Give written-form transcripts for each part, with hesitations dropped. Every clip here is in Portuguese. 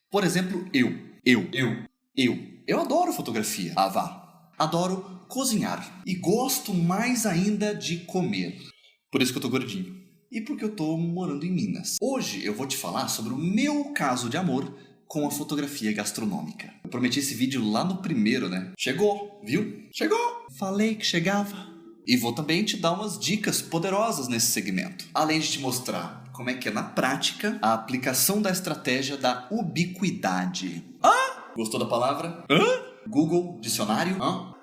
Por exemplo, eu adoro fotografia. Ah, vá. Adoro cozinhar. E gosto mais ainda de comer. Por isso que eu tô gordinho. E porque eu tô morando em Minas. Hoje eu vou te falar sobre o meu caso de amor com a fotografia gastronômica. Eu prometi esse vídeo lá no primeiro, né? Chegou, viu? Chegou! Falei que chegava. E vou também te dar umas dicas poderosas nesse segmento. Além de te mostrar como é que é na prática a aplicação da estratégia da ubiquidade. Ah! Gostou da palavra? Hã? Google, dicionário? Hã?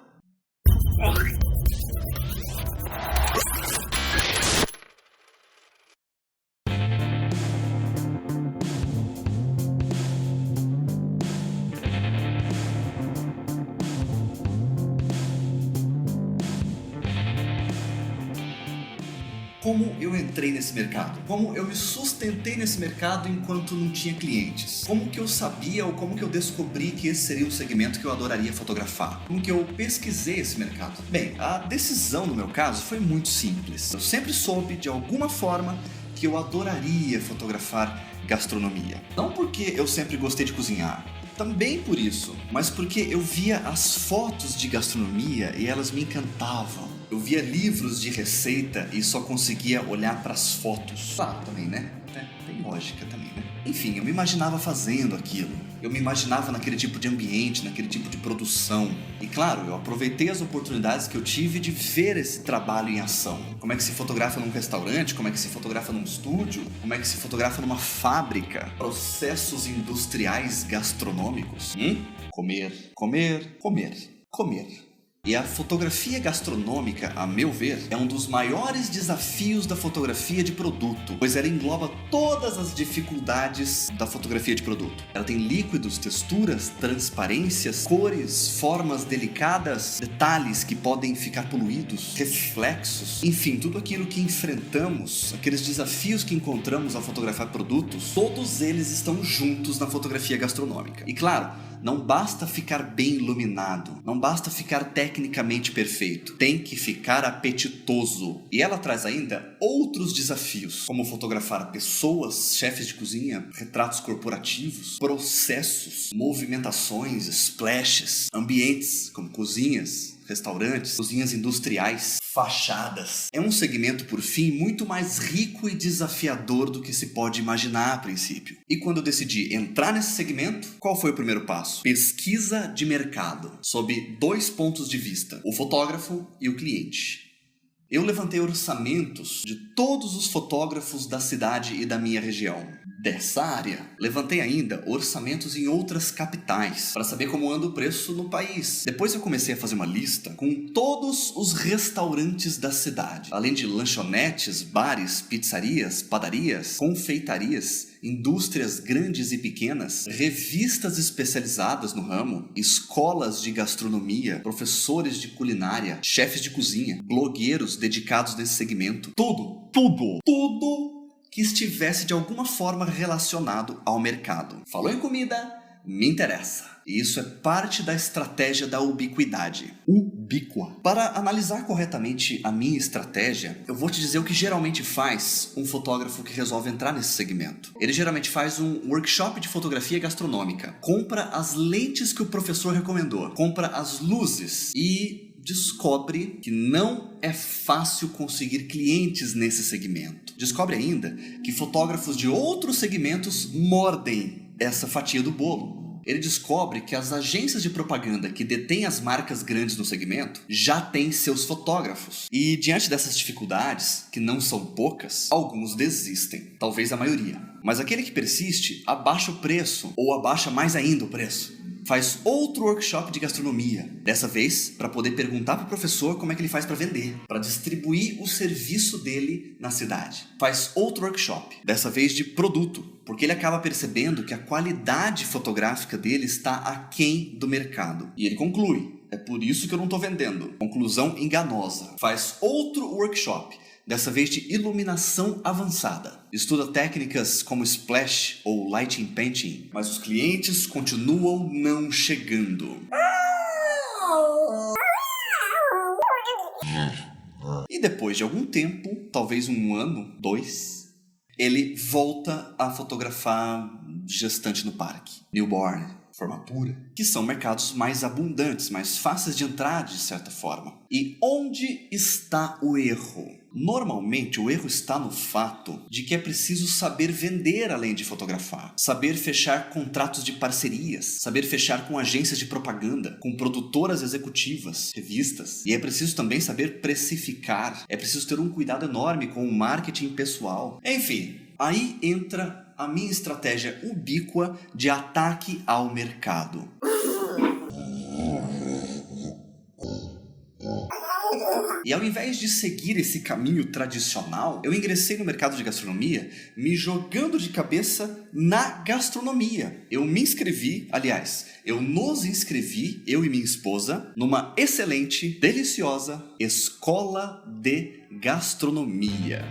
Como eu entrei nesse mercado? Como eu me sustentei nesse mercado enquanto não tinha clientes? Como que eu sabia ou como que eu descobri que esse seria um segmento que eu adoraria fotografar? Como que eu pesquisei esse mercado? Bem, a decisão no meu caso foi muito simples. Eu sempre soube, de alguma forma, que eu adoraria fotografar gastronomia. Não porque eu sempre gostei de cozinhar, também por isso, mas porque eu via as fotos de gastronomia e elas me encantavam. Eu via livros de receita e só conseguia olhar para as fotos. Claro, também, né? Tem lógica também, né? Enfim, eu me imaginava fazendo aquilo. Eu me imaginava naquele tipo de ambiente, naquele tipo de produção. E claro, eu aproveitei as oportunidades que eu tive de ver esse trabalho em ação. Como é que se fotografa num restaurante, como é que se fotografa num estúdio, como é que se fotografa numa fábrica. Processos industriais gastronômicos. Comer, comer, comer, comer. E a fotografia gastronômica, a meu ver, é um dos maiores desafios da fotografia de produto, pois ela engloba todas as dificuldades da fotografia de produto. Ela tem líquidos, texturas, transparências, cores, formas delicadas, detalhes que podem ficar poluídos, reflexos, enfim, tudo aquilo que enfrentamos, aqueles desafios que encontramos ao fotografar produtos, todos eles estão juntos na fotografia gastronômica. E claro, não basta ficar bem iluminado, não basta ficar tecnicamente perfeito, tem que ficar apetitoso. E ela traz ainda outros desafios, como fotografar pessoas, chefes de cozinha, retratos corporativos, processos, movimentações, splashes, ambientes como cozinhas, restaurantes, cozinhas industriais, fachadas. É um segmento, por fim, muito mais rico e desafiador do que se pode imaginar a princípio. E quando eu decidi entrar nesse segmento, qual foi o primeiro passo? Pesquisa de mercado, sob 2 pontos de vista, o fotógrafo e o cliente. Eu levantei orçamentos de todos os fotógrafos da cidade e da minha região. Dessa área. Levantei ainda orçamentos em outras capitais, para saber como anda o preço no país. Depois eu comecei a fazer uma lista com todos os restaurantes da cidade, além de lanchonetes, bares, pizzarias, padarias, confeitarias, indústrias grandes e pequenas, revistas especializadas no ramo, escolas de gastronomia, professores de culinária, chefes de cozinha, blogueiros dedicados nesse segmento. Tudo que estivesse de alguma forma relacionado ao mercado. Falou em comida? Me interessa. E isso é parte da estratégia da ubiquidade. Ubíqua. Para analisar corretamente a minha estratégia, eu vou te dizer o que geralmente faz um fotógrafo que resolve entrar nesse segmento. Ele geralmente faz um workshop de fotografia gastronômica. Compra as lentes que o professor recomendou. Compra as luzes e descobre que não é fácil conseguir clientes nesse segmento. Descobre ainda que fotógrafos de outros segmentos mordem essa fatia do bolo. Ele descobre que as agências de propaganda que detêm as marcas grandes no segmento já têm seus fotógrafos. E diante dessas dificuldades, que não são poucas, alguns desistem, talvez a maioria. Mas aquele que persiste abaixa o preço, ou abaixa mais ainda o preço. Faz outro workshop de gastronomia, dessa vez para poder perguntar para o professor como é que ele faz para vender, para distribuir o serviço dele na cidade. Faz outro workshop, dessa vez de produto, porque ele acaba percebendo que a qualidade fotográfica dele está aquém do mercado. E ele conclui: é por isso que eu não estou vendendo. Conclusão enganosa. Faz outro workshop, dessa vez de iluminação avançada. Estuda técnicas como splash ou lighting painting, mas os clientes continuam não chegando. E depois de algum tempo, talvez 1 ano, 2, ele volta a fotografar gestante no parque, newborn, formatura, que são mercados mais abundantes, mais fáceis de entrar de certa forma. E onde está o erro? Normalmente o erro está no fato de que é preciso saber vender além de fotografar, saber fechar contratos de parcerias, saber fechar com agências de propaganda, com produtoras executivas, revistas, e é preciso também saber precificar, é preciso ter um cuidado enorme com o marketing pessoal. Enfim, aí entra a minha estratégia ubíqua de ataque ao mercado. E ao invés de seguir esse caminho tradicional, eu ingressei no mercado de gastronomia me jogando de cabeça na gastronomia. Eu me inscrevi, aliás, eu nos inscrevi, eu e minha esposa, numa excelente, deliciosa escola de gastronomia.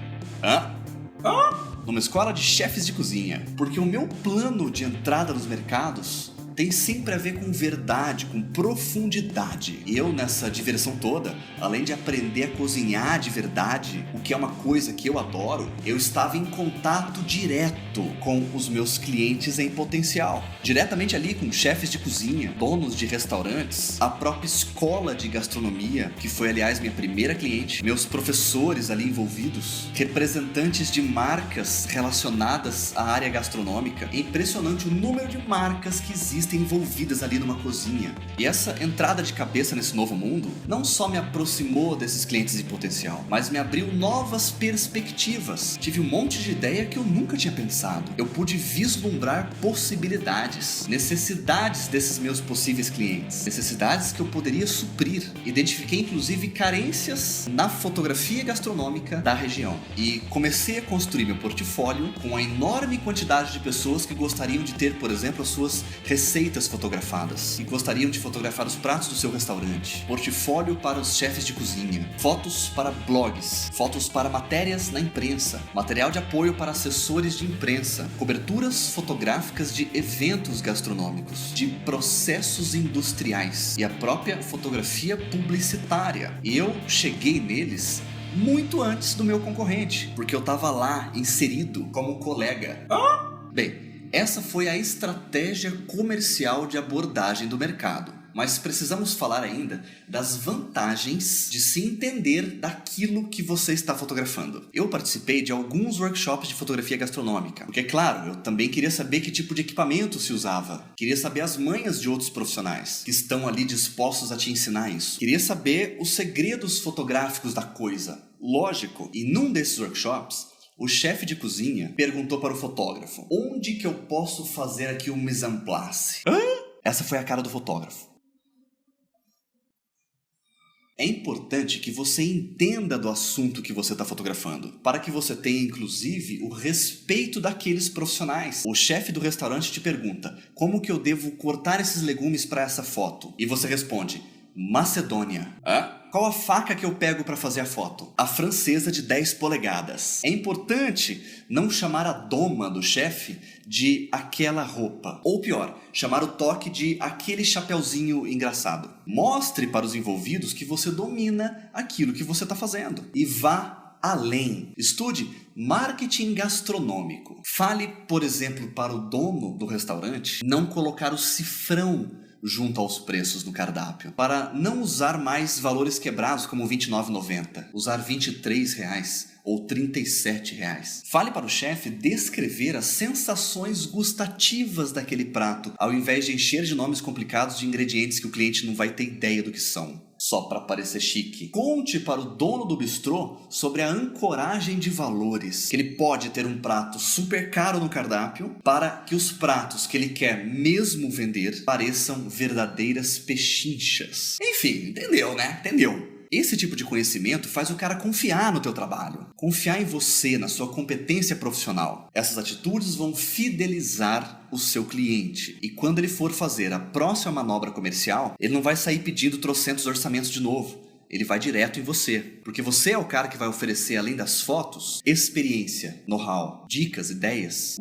Numa escola de chefes de cozinha. Porque o meu plano de entrada nos mercados tem sempre a ver com verdade, com profundidade. E eu, nessa diversão toda, além de aprender a cozinhar de verdade, o que é uma coisa que eu adoro, eu estava em contato direto com os meus clientes em potencial. Diretamente ali com chefes de cozinha, donos de restaurantes, a própria escola de gastronomia, que foi, aliás, minha primeira cliente, meus professores ali envolvidos, representantes de marcas relacionadas à área gastronômica. É impressionante o número de marcas que existem envolvidas ali numa cozinha. E essa entrada de cabeça nesse novo mundo não só me aproximou desses clientes em potencial, mas me abriu novas perspectivas. Tive um monte de ideia que eu nunca tinha pensado. Eu pude vislumbrar possibilidades, necessidades desses meus possíveis clientes, necessidades que eu poderia suprir. Identifiquei inclusive carências na fotografia gastronômica da região e comecei a construir meu portfólio com a enorme quantidade de pessoas que gostariam de ter, por exemplo, as suas receitas fotografadas e gostariam de fotografar os pratos do seu restaurante, portfólio para os chefes de cozinha, fotos para blogs, fotos para matérias na imprensa, material de apoio para assessores de imprensa, coberturas fotográficas de eventos gastronômicos, de processos industriais e a própria fotografia publicitária. E eu cheguei neles muito antes do meu concorrente, porque eu estava lá inserido como colega. Bem, essa foi a estratégia comercial de abordagem do mercado. Mas precisamos falar ainda das vantagens de se entender daquilo que você está fotografando. Eu participei de alguns workshops de fotografia gastronômica, porque, claro, eu também queria saber que tipo de equipamento se usava. Queria saber as manhas de outros profissionais que estão ali dispostos a te ensinar isso. Queria saber os segredos fotográficos da coisa. Lógico, e num desses workshops, o chefe de cozinha perguntou para o fotógrafo: onde que eu posso fazer aqui o mise en place? Essa foi a cara do fotógrafo. É importante que você entenda do assunto que você está fotografando, para que você tenha, inclusive, o respeito daqueles profissionais. O chefe do restaurante te pergunta: como que eu devo cortar esses legumes para essa foto? E você responde: Macedônia. Qual a faca que eu pego para fazer a foto? A francesa de 10 polegadas. É importante não chamar a doma do chefe de aquela roupa. Ou pior, chamar o toque de aquele chapeuzinho engraçado. Mostre para os envolvidos que você domina aquilo que você está fazendo. E vá além. Estude marketing gastronômico. Fale, por exemplo, para o dono do restaurante não colocar o cifrão junto aos preços do cardápio, para não usar mais valores quebrados como R$ 29,90, usar R$ 23 ou R$ 37. Fale para o chefe descrever as sensações gustativas daquele prato, ao invés de encher de nomes complicados de ingredientes que o cliente não vai ter ideia do que são, só para parecer chique. Conte para o dono do bistrô sobre a ancoragem de valores, que ele pode ter um prato super caro no cardápio para que os pratos que ele quer mesmo vender pareçam verdadeiras pechinchas. Enfim, entendeu, né? Entendeu? Esse tipo de conhecimento faz o cara confiar no teu trabalho, confiar em você, na sua competência profissional. Essas atitudes vão fidelizar o seu cliente. E quando ele for fazer a próxima manobra comercial, ele não vai sair pedindo trocentos orçamentos de novo. Ele vai direto em você, porque você é o cara que vai oferecer, além das fotos, experiência, know-how, dicas, ideias.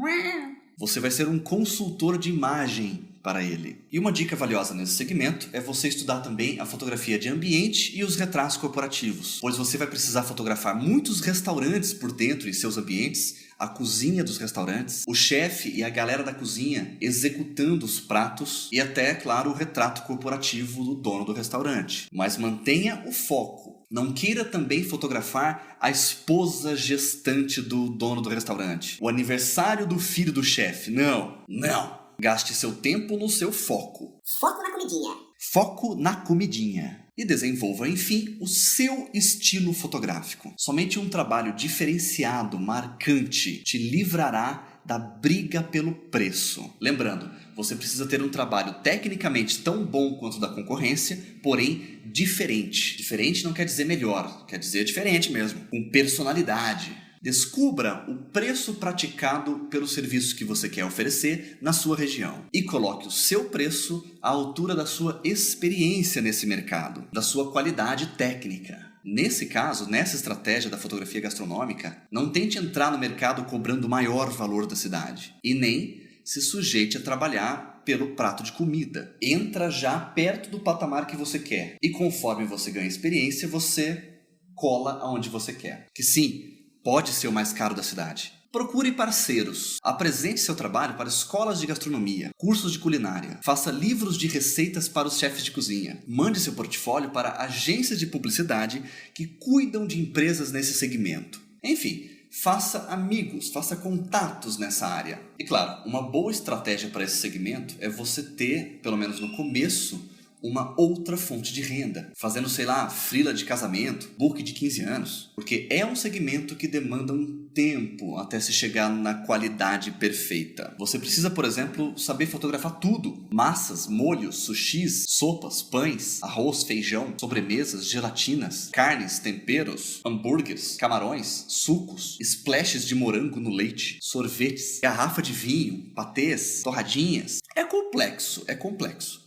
Você vai ser um consultor de imagem para ele. E uma dica valiosa nesse segmento é você estudar também a fotografia de ambiente e os retratos corporativos, pois você vai precisar fotografar muitos restaurantes por dentro em seus ambientes, a cozinha dos restaurantes, o chefe e a galera da cozinha executando os pratos e até, claro, o retrato corporativo do dono do restaurante. Mas mantenha o foco. Não queira também fotografar a esposa gestante do dono do restaurante, o aniversário do filho do chefe. Não. Gaste seu tempo no seu foco. Foco na comidinha. Foco na comidinha. E desenvolva, enfim, o seu estilo fotográfico. Somente um trabalho diferenciado, marcante, te livrará da briga pelo preço. Lembrando, você precisa ter um trabalho tecnicamente tão bom quanto o da concorrência, porém diferente. Diferente não quer dizer melhor, quer dizer diferente mesmo, com personalidade. Descubra o preço praticado pelo serviço que você quer oferecer na sua região e coloque o seu preço à altura da sua experiência nesse mercado, da sua qualidade técnica. Nesse caso, nessa estratégia da fotografia gastronômica, não tente entrar no mercado cobrando o maior valor da cidade e nem se sujeite a trabalhar pelo prato de comida. Entra já perto do patamar que você quer e conforme você ganha experiência, você cola aonde você quer. Que sim, pode ser o mais caro da cidade. Procure parceiros. Apresente seu trabalho para escolas de gastronomia, cursos de culinária. Faça livros de receitas para os chefes de cozinha. Mande seu portfólio para agências de publicidade que cuidam de empresas nesse segmento. Enfim, faça amigos, faça contatos nessa área. E claro, uma boa estratégia para esse segmento é você ter, pelo menos no começo, uma outra fonte de renda, fazendo, freela de casamento, book de 15 anos, porque é um segmento que demanda um tempo até se chegar na qualidade perfeita. Você precisa, por exemplo, saber fotografar tudo: massas, molhos, sushis, sopas, pães, arroz, feijão, sobremesas, gelatinas, carnes, temperos, hambúrgueres, camarões, sucos, splashes de morango no leite, sorvetes, garrafa de vinho, patês, torradinhas. É complexo.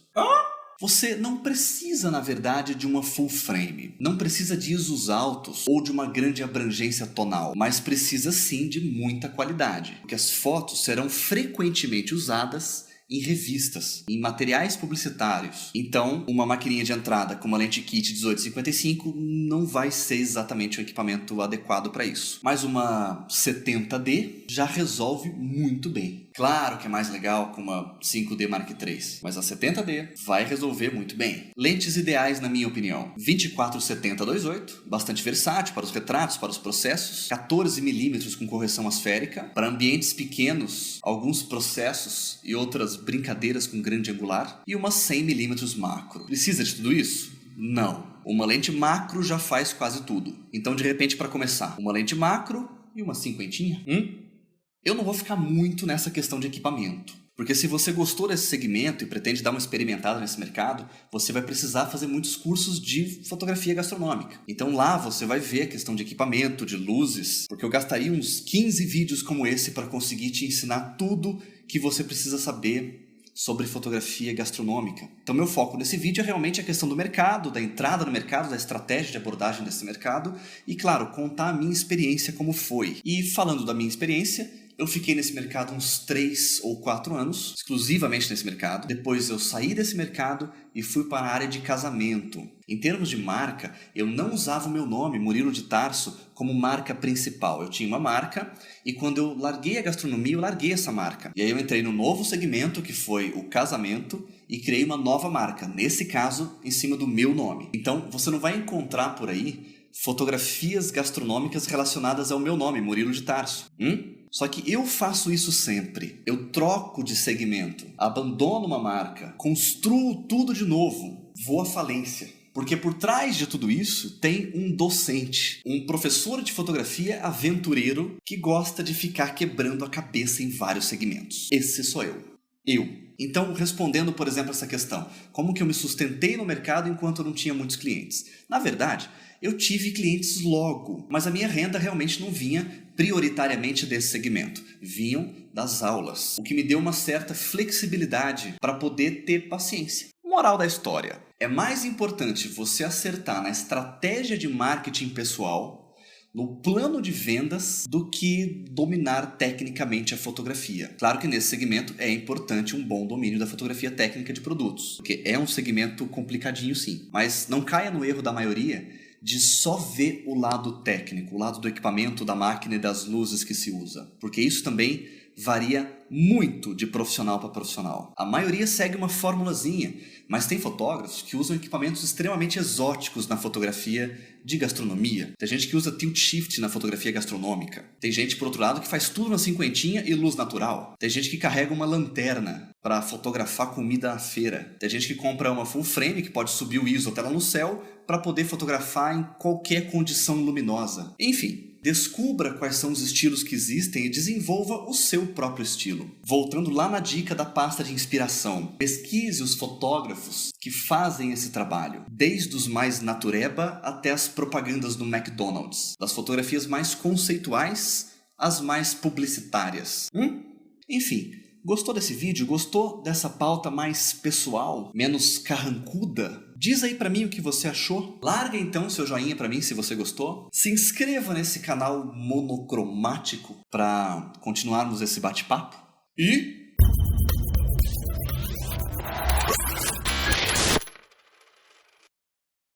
Você não precisa, na verdade, de uma full frame. Não precisa de ISOs altos ou de uma grande abrangência tonal, mas precisa sim de muita qualidade, porque as fotos serão frequentemente usadas em revistas, em materiais publicitários. Então, uma maquininha de entrada com uma lente kit 18-55 não vai ser exatamente o equipamento adequado para isso. Mas uma 70D já resolve muito bem. Claro que é mais legal com uma 5D Mark III, mas a 70D vai resolver muito bem. Lentes ideais, na minha opinião: 24-70-28, bastante versátil para os retratos, para os processos; 14mm com correção asférica, para ambientes pequenos, alguns processos e outras brincadeiras com grande angular; e uma 100mm macro. Precisa de tudo isso? Não. Uma lente macro já faz quase tudo. Então, de repente, para começar, uma lente macro e uma cinquentinha. Eu não vou ficar muito nessa questão de equipamento, porque se você gostou desse segmento e pretende dar uma experimentada nesse mercado, você vai precisar fazer muitos cursos de fotografia gastronômica. Então lá você vai ver a questão de equipamento, de luzes, porque eu gastaria uns 15 vídeos como esse para conseguir te ensinar tudo que você precisa saber sobre fotografia gastronômica. Então meu foco nesse vídeo é realmente a questão do mercado, da entrada no mercado, da estratégia de abordagem desse mercado e, claro, contar a minha experiência como foi. E falando da minha experiência, eu fiquei nesse mercado uns 3 ou 4 anos, exclusivamente nesse mercado. Depois eu saí desse mercado e fui para a área de casamento. Em termos de marca, eu não usava o meu nome, Murilo de Tarso, como marca principal. Eu tinha uma marca e quando eu larguei a gastronomia, eu larguei essa marca. E aí eu entrei no novo segmento, que foi o casamento, e criei uma nova marca, nesse caso, em cima do meu nome. Então, você não vai encontrar por aí fotografias gastronômicas relacionadas ao meu nome, Murilo de Tarso. Só que eu faço isso sempre. Eu troco de segmento, abandono uma marca, construo tudo de novo, vou à falência. Porque por trás de tudo isso tem um docente, um professor de fotografia aventureiro que gosta de ficar quebrando a cabeça em vários segmentos. Esse sou eu. Então, respondendo, por exemplo, essa questão, como que eu me sustentei no mercado enquanto eu não tinha muitos clientes? Na verdade, eu tive clientes logo, mas a minha renda realmente não vinha prioritariamente desse segmento. Vinham das aulas, o que me deu uma certa flexibilidade para poder ter paciência. Moral da história: é mais importante você acertar na estratégia de marketing pessoal, no plano de vendas, do que dominar tecnicamente a fotografia. Claro que nesse segmento é importante um bom domínio da fotografia técnica de produtos, porque é um segmento complicadinho sim, mas não caia no erro da maioria de só ver o lado técnico, o lado do equipamento, da máquina e das luzes que se usa. Porque isso também varia muito de profissional para profissional. A maioria segue uma formulazinha, mas tem fotógrafos que usam equipamentos extremamente exóticos na fotografia de gastronomia. Tem gente que usa tilt shift na fotografia gastronômica. Tem gente, por outro lado, que faz tudo na cinquentinha e luz natural. Tem gente que carrega uma lanterna para fotografar comida à feira. Tem gente que compra uma full frame que pode subir o ISO até lá no céu para poder fotografar em qualquer condição luminosa. Enfim, descubra quais são os estilos que existem e desenvolva o seu próprio estilo. Voltando lá na dica da pasta de inspiração, pesquise os fotógrafos que fazem esse trabalho, desde os mais natureba até as propagandas do McDonald's, das fotografias mais conceituais às mais publicitárias. Enfim, gostou desse vídeo? Gostou dessa pauta mais pessoal, menos carrancuda? Diz aí pra mim o que você achou. Larga então seu joinha pra mim se você gostou. Se inscreva nesse canal monocromático pra continuarmos esse bate-papo. E